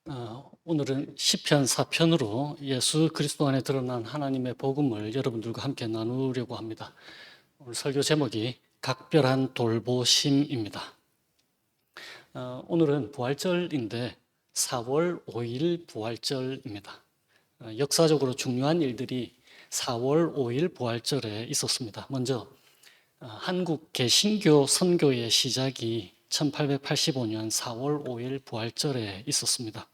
오늘은 시편 4편으로 예수 그리스도 안에 드러난 하나님의 복음을 여러분들과 함께 나누려고 합니다. 오늘 설교 제목이 각별한 돌보심입니다. 오늘은 부활절인데 4월 5일 부활절입니다. 역사적으로 중요한 일들이 4월 5일 부활절에 있었습니다. 먼저 한국 개신교 선교의 시작이 1885년 4월 5일 부활절에 있었습니다.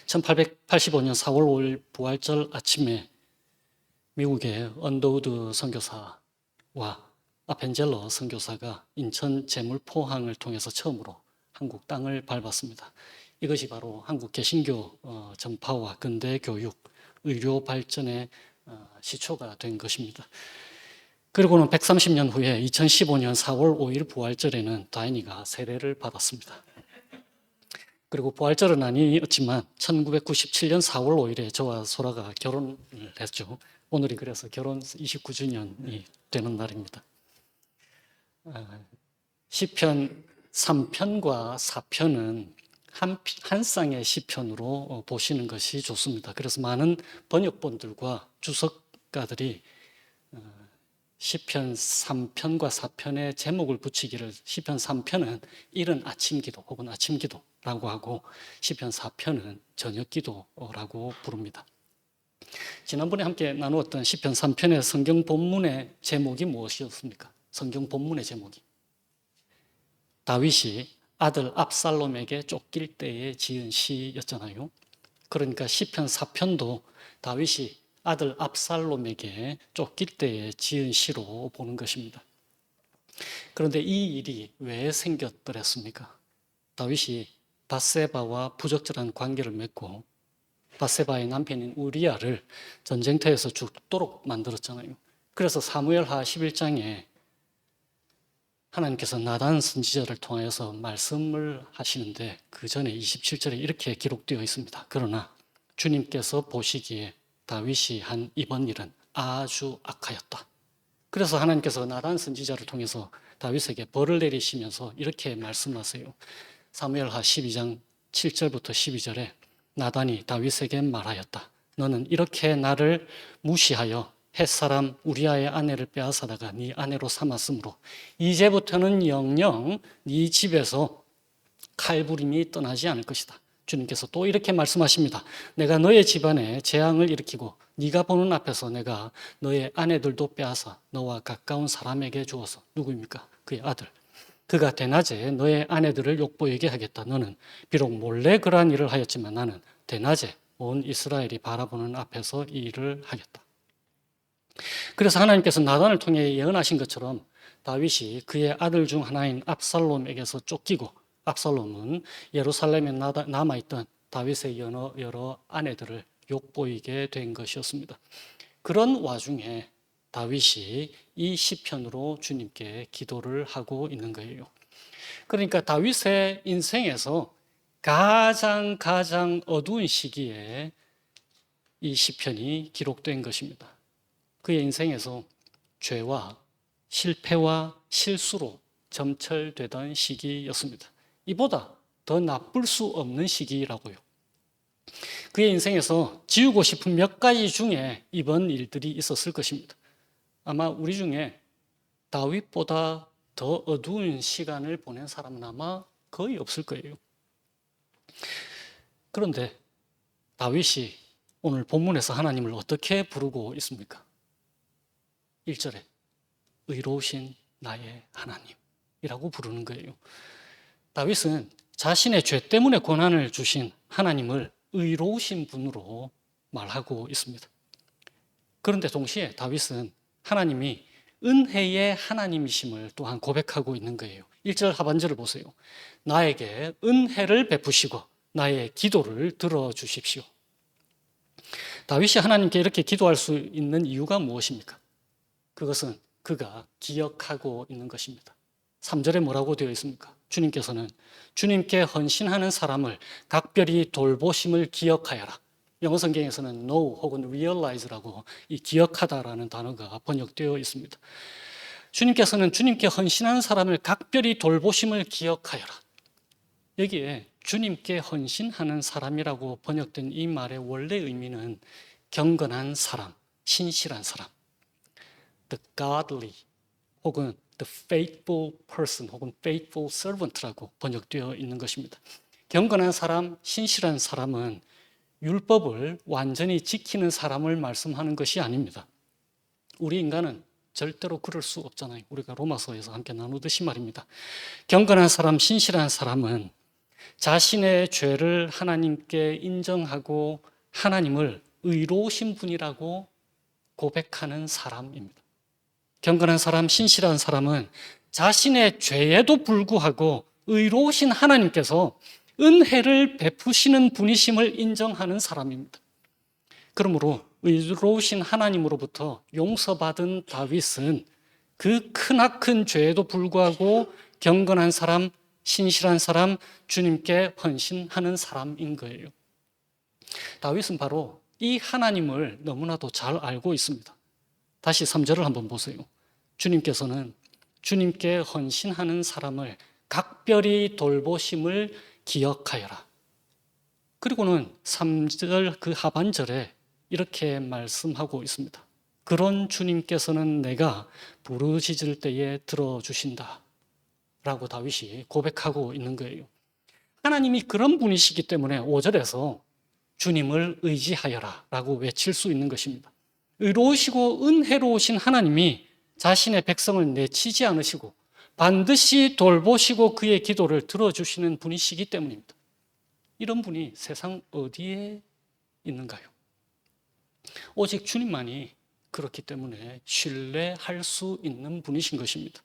1885년 4월 5일 부활절 아침에 미국의 언더우드 선교사와 아펜젤러 선교사가 인천 제물포항을 통해서 처음으로 한국 땅을 밟았습니다. 이것이 바로 한국 개신교 전파와 근대 교육, 의료 발전의 시초가 된 것입니다. 그리고는 130년 후에 2015년 4월 5일 부활절에는 다인이가 세례를 받았습니다. 그리고 부활절은 아니었지만 1997년 4월 5일에 저와 소라가 결혼을 했죠. 오늘이 그래서 결혼 29주년이 되는 날입니다. 시편 3편과 4편은 한 쌍의 시편으로 보시는 것이 좋습니다. 그래서 많은 번역본들과 주석가들이 시편 3편과 4편의 제목을 붙이기를 시편 3편은 이른 아침 기도 혹은 아침 기도라고 하고 시편 4편은 저녁 기도라고 부릅니다. 지난번에 함께 나누었던 시편 3편의 성경 본문의 제목이 무엇이었습니까? 성경 본문의 제목이 다윗이 아들 압살롬에게 쫓길 때에 지은 시였잖아요. 그러니까 시편 4편도 다윗이 아들 압살롬에게 쫓길 때에 지은 시로 보는 것입니다. 그런데 이 일이 왜 생겼더랬습니까? 다윗이 밧세바와 부적절한 관계를 맺고 밧세바의 남편인 우리아를 전쟁터에서 죽도록 만들었잖아요. 그래서 사무엘하 11장에 하나님께서 나단 선지자를 통하여서 말씀을 하시는데 그 전에 27절에 이렇게 기록되어 있습니다. 그러나 주님께서 보시기에 다윗이 한 이번 일은 아주 악하였다. 그래서 하나님께서 나단 선지자를 통해서 다윗에게 벌을 내리시면서 이렇게 말씀하세요. 사무엘하 12장 7절부터 12절에 나단이 다윗에게 말하였다. 너는 이렇게 나를 무시하여 햇사람 우리아의 아내를 빼앗아다가 네 아내로 삼았으므로 이제부터는 영영 네 집에서 칼부림이 떠나지 않을 것이다. 주님께서 또 이렇게 말씀하십니다. 내가 너의 집안에 재앙을 일으키고 네가 보는 앞에서 내가 너의 아내들도 빼앗아 너와 가까운 사람에게 주어서 누구입니까? 그의 아들. 그가 대낮에 너의 아내들을 욕보이게 하겠다. 너는 비록 몰래 그러한 일을 하였지만 나는 대낮에 온 이스라엘이 바라보는 앞에서 이 일을 하겠다. 그래서 하나님께서 나단을 통해 예언하신 것처럼 다윗이 그의 아들 중 하나인 압살롬에게서 쫓기고 압살롬은 예루살렘에 남아있던 다윗의 여러 아내들을 욕보이게 된 것이었습니다. 그런 와중에 다윗이 이 시편으로 주님께 기도를 하고 있는 거예요. 그러니까 다윗의 인생에서 가장 어두운 시기에 이 시편이 기록된 것입니다. 그의 인생에서 죄와 실패와 실수로 점철되던 시기였습니다. 이보다 더 나쁠 수 없는 시기라고요. 그의 인생에서 지우고 싶은 몇 가지 중에 이번 일들이 있었을 것입니다. 아마 우리 중에 다윗보다 더 어두운 시간을 보낸 사람은 아마 거의 없을 거예요. 그런데 다윗이 오늘 본문에서 하나님을 어떻게 부르고 있습니까? 1절에 의로우신 나의 하나님이라고 부르는 거예요. 다윗은 자신의 죄 때문에 고난을 주신 하나님을 의로우신 분으로 말하고 있습니다. 그런데 동시에 다윗은 하나님이 은혜의 하나님이심을 또한 고백하고 있는 거예요. 1절 하반절을 보세요. 나에게 은혜를 베푸시고 나의 기도를 들어주십시오. 다윗이 하나님께 이렇게 기도할 수 있는 이유가 무엇입니까? 그것은 그가 기억하고 있는 것입니다. 3절에 뭐라고 되어 있습니까? 주님께서는 주님께 헌신하는 사람을 각별히 돌보심을 기억하여라. 영어 성경에서는 know 혹은 realize라고 이 기억하다라는 단어가 번역되어 있습니다. 주님께서는 주님께 헌신하는 사람을 각별히 돌보심을 기억하여라. 여기에 주님께 헌신하는 사람이라고 번역된 이 말의 원래 의미는 경건한 사람, 신실한 사람, the godly 혹은 the faithful person 혹은 faithful servant라고 번역되어 있는 것입니다. 경건한 사람, 신실한 사람은 율법을 완전히 지키는 사람을 말씀하는 것이 아닙니다. 우리 인간은 절대로 그럴 수 없잖아요. 우리가 로마서에서 함께 나누듯이 말입니다. 경건한 사람, 신실한 사람은 자신의 죄를 하나님께 인정하고 하나님을 의로우신 분이라고 고백하는 사람입니다. 경건한 사람, 신실한 사람은 자신의 죄에도 불구하고 의로우신 하나님께서 은혜를 베푸시는 분이심을 인정하는 사람입니다. 그러므로 의로우신 하나님으로부터 용서받은 다윗은 그 크나큰 죄에도 불구하고 경건한 사람, 신실한 사람, 주님께 헌신하는 사람인 거예요. 다윗은 바로 이 하나님을 너무나도 잘 알고 있습니다. 다시 3절을 한번 보세요. 주님께서는 주님께 헌신하는 사람을 각별히 돌보심을 기억하여라. 그리고는 3절 그 하반절에 이렇게 말씀하고 있습니다. 그런 주님께서는 내가 부르짖을 때에 들어주신다 라고 다윗이 고백하고 있는 거예요. 하나님이 그런 분이시기 때문에 5절에서 주님을 의지하여라 라고 외칠 수 있는 것입니다. 의로우시고 은혜로우신 하나님이 자신의 백성을 내치지 않으시고 반드시 돌보시고 그의 기도를 들어주시는 분이시기 때문입니다. 이런 분이 세상 어디에 있는가요? 오직 주님만이 그렇기 때문에 신뢰할 수 있는 분이신 것입니다.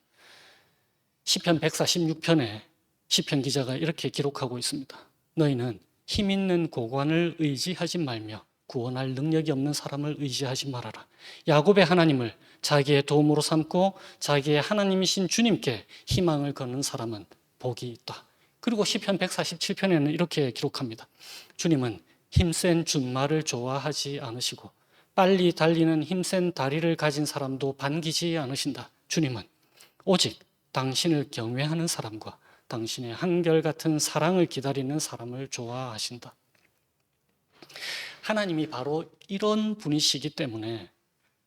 시편 146편에 시편 기자가 이렇게 기록하고 있습니다. 너희는 힘 있는 고관을 의지하지 말며 구원할 능력이 없는 사람을 의지하지 말아라. 야곱의 하나님을 자기의 도움으로 삼고 자기의 하나님이신 주님께 희망을 거는 사람은 복이 있다. 그리고 시편 147편에는 이렇게 기록합니다. 주님은 힘센 준말을 좋아하지 않으시고 빨리 달리는 힘센 다리를 가진 사람도 반기지 않으신다. 주님은 오직 당신을 경외하는 사람과 당신의 한결같은 사랑을 기다리는 사람을 좋아하신다. 하나님이 바로 이런 분이시기 때문에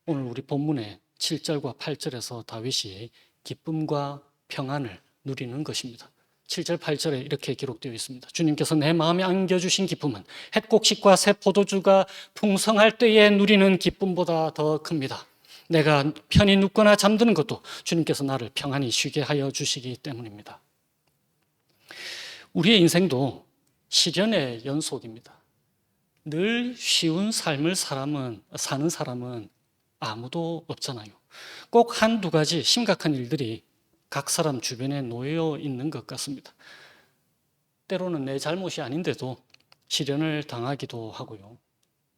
오늘 우리 본문의 7절과 8절에서 다윗이 기쁨과 평안을 누리는 것입니다. 7절, 8절에 이렇게 기록되어 있습니다. 주님께서 내 마음에 안겨주신 기쁨은 햇곡식과 새 포도주가 풍성할 때에 누리는 기쁨보다 더 큽니다. 내가 편히 눕거나 잠드는 것도 주님께서 나를 평안히 쉬게 하여 주시기 때문입니다. 우리의 인생도 시련의 연속입니다. 늘 쉬운 삶을 사는 사람은 아무도 없잖아요. 꼭 한두 가지 심각한 일들이 각 사람 주변에 놓여 있는 것 같습니다. 때로는 내 잘못이 아닌데도 시련을 당하기도 하고요.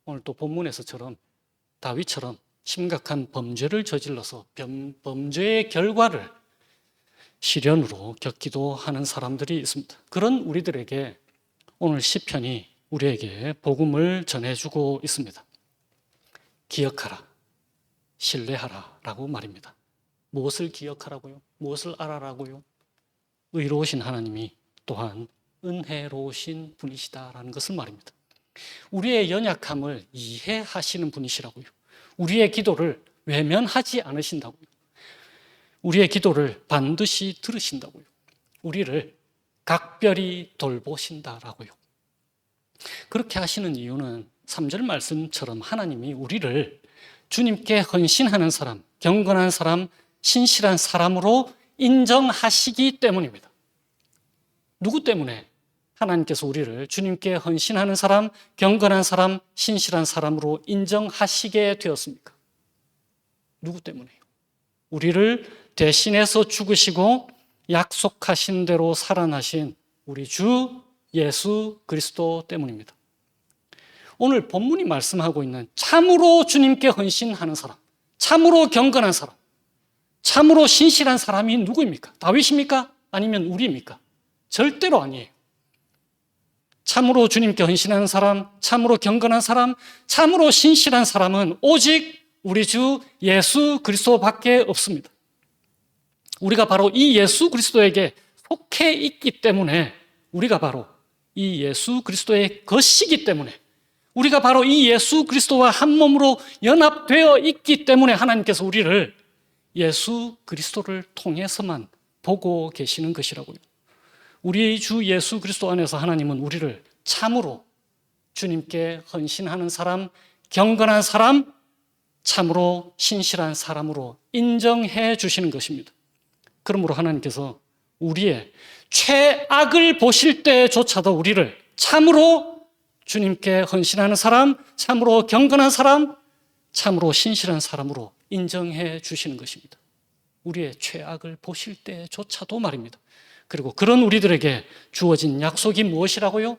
오늘 또 본문에서처럼 다윗처럼 심각한 범죄를 저질러서 범죄의 결과를 시련으로 겪기도 하는 사람들이 있습니다. 그런 우리들에게 오늘 시편이 우리에게 복음을 전해주고 있습니다. 기억하라, 신뢰하라 라고 말입니다. 무엇을 기억하라고요? 무엇을 알아라고요? 의로우신 하나님이 또한 은혜로우신 분이시다라는 것을 말입니다. 우리의 연약함을 이해하시는 분이시라고요. 우리의 기도를 외면하지 않으신다고요. 우리의 기도를 반드시 들으신다고요. 우리를 각별히 돌보신다라고요. 그렇게 하시는 이유는 3절 말씀처럼 하나님이 우리를 주님께 헌신하는 사람, 경건한 사람, 신실한 사람으로 인정하시기 때문입니다. 누구 때문에 하나님께서 우리를 주님께 헌신하는 사람, 경건한 사람, 신실한 사람으로 인정하시게 되었습니까? 누구 때문에요? 우리를 대신해서 죽으시고 약속하신 대로 살아나신 우리 주 예수 그리스도 때문입니다. 오늘 본문이 말씀하고 있는 참으로 주님께 헌신하는 사람, 참으로 경건한 사람, 참으로 신실한 사람이 누구입니까? 다윗입니까? 아니면 우리입니까? 절대로 아니에요. 참으로 주님께 헌신하는 사람, 참으로 경건한 사람, 참으로 신실한 사람은 오직 우리 주 예수 그리스도밖에 없습니다. 우리가 바로 이 예수 그리스도에게 속해 있기 때문에 우리가 바로 이 예수 그리스도의 것이기 때문에, 우리가 바로 이 예수 그리스도와 한 몸으로 연합되어 있기 때문에 하나님께서 우리를 예수 그리스도를 통해서만 보고 계시는 것이라고요. 우리 주 예수 그리스도 안에서 하나님은 우리를 참으로 주님께 헌신하는 사람, 경건한 사람, 참으로 신실한 사람으로 인정해 주시는 것입니다. 그러므로 하나님께서 우리의 최악을 보실 때조차도 우리를 참으로 주님께 헌신하는 사람, 참으로 경건한 사람, 참으로 신실한 사람으로 인정해 주시는 것입니다. 우리의 최악을 보실 때조차도 말입니다. 그리고 그런 우리들에게 주어진 약속이 무엇이라고요?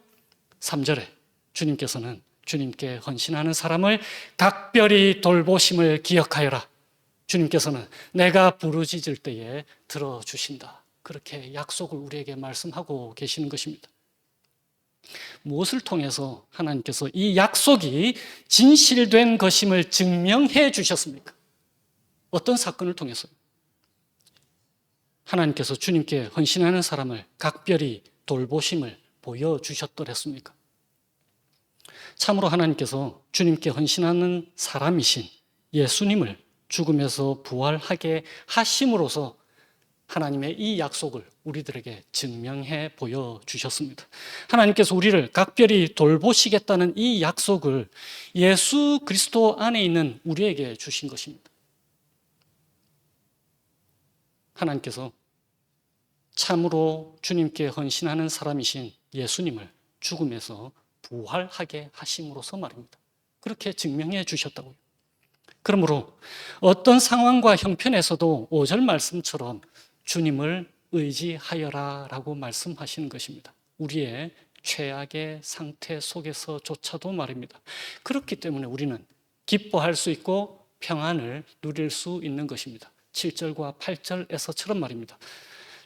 3절에 주님께서는 주님께 헌신하는 사람을 각별히 돌보심을 기억하여라. 주님께서는 내가 부르짖을 때에 들어주신다. 그렇게 약속을 우리에게 말씀하고 계시는 것입니다. 무엇을 통해서 하나님께서 이 약속이 진실된 것임을 증명해 주셨습니까? 어떤 사건을 통해서요? 하나님께서 주님께 헌신하는 사람을 각별히 돌보심을 보여주셨더랬습니까? 참으로 하나님께서 주님께 헌신하는 사람이신 예수님을 죽음에서 부활하게 하심으로써 하나님의 이 약속을 우리들에게 증명해 보여주셨습니다. 하나님께서 우리를 각별히 돌보시겠다는 이 약속을 예수 그리스도 안에 있는 우리에게 주신 것입니다. 하나님께서 참으로 주님께 헌신하는 사람이신 예수님을 죽음에서 부활하게 하심으로써 말입니다. 그렇게 증명해 주셨다고요. 그러므로 어떤 상황과 형편에서도 5절 말씀처럼 주님을 의지하여라 라고 말씀하시는 것입니다. 우리의 최악의 상태 속에서조차도 말입니다. 그렇기 때문에 우리는 기뻐할 수 있고 평안을 누릴 수 있는 것입니다. 7절과 8절에서처럼 말입니다.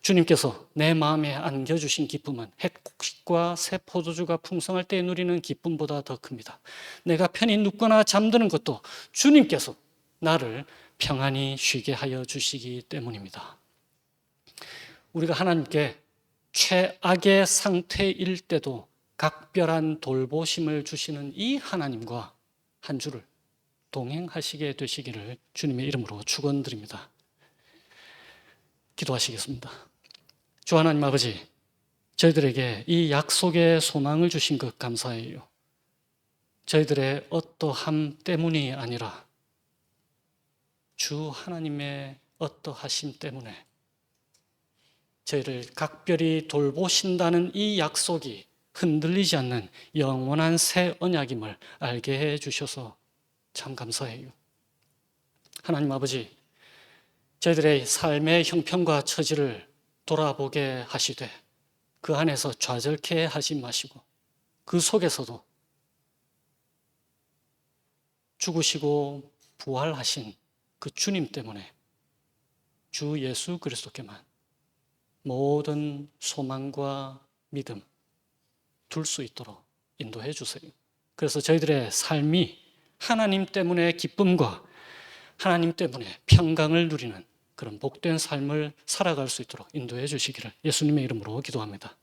주님께서 내 마음에 안겨주신 기쁨은 햇국과 새 포도주가 풍성할 때 누리는 기쁨보다 더 큽니다. 내가 편히 눕거나 잠드는 것도 주님께서 나를 평안히 쉬게 하여 주시기 때문입니다. 우리가 하나님께 최악의 상태일 때도 각별한 돌보심을 주시는 이 하나님과 한 주를 동행하시게 되시기를 주님의 이름으로 축원드립니다. 기도하시겠습니다. 주 하나님 아버지, 저희들에게 이 약속의 소망을 주신 것 감사해요. 저희들의 어떠함 때문이 아니라 주 하나님의 어떠하심 때문에 저희를 각별히 돌보신다는 이 약속이 흔들리지 않는 영원한 새 언약임을 알게 해 주셔서 참 감사해요. 하나님 아버지, 저희들의 삶의 형편과 처지를 돌아보게 하시되 그 안에서 좌절케 하지 마시고 그 속에서도 죽으시고 부활하신 그 주님 때문에 주 예수 그리스도께만 모든 소망과 믿음 둘 수 있도록 인도해 주세요. 그래서 저희들의 삶이 하나님 때문에 기쁨과 하나님 때문에 평강을 누리는 그런 복된 삶을 살아갈 수 있도록 인도해 주시기를 예수님의 이름으로 기도합니다.